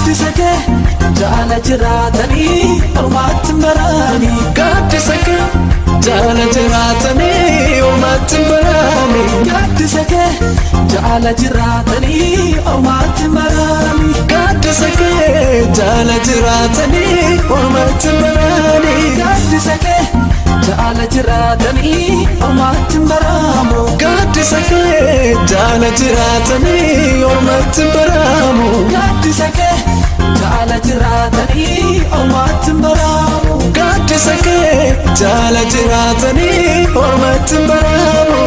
Gaddisake jala jiratani ormaatti barani Gaddisake jala jiratani ormaatti barani Gaddisake jala jiratani ormaatti barani Gaddisake jala jiratani ormaatti barani Gaddisake jala jiratani ormaatti baramu Gaddisake jala jiratani ormaatti baramu Gaddisake jala jiratani ormaatti baramu Gaddisake jala jiratani ormaatti baramu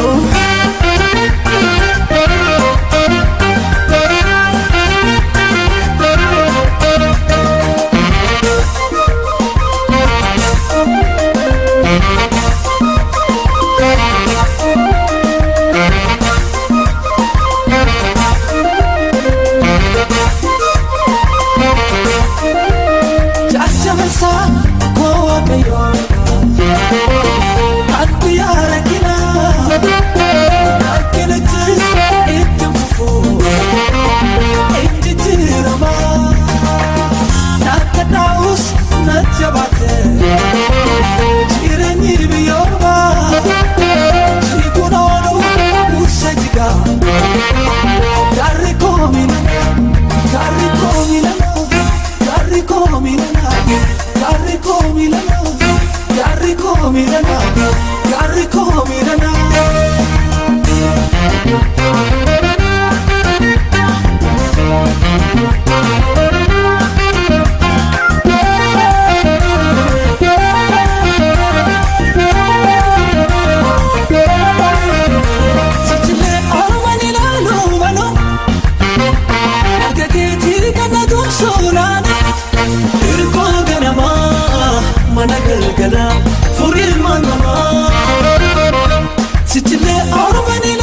Sitile ormani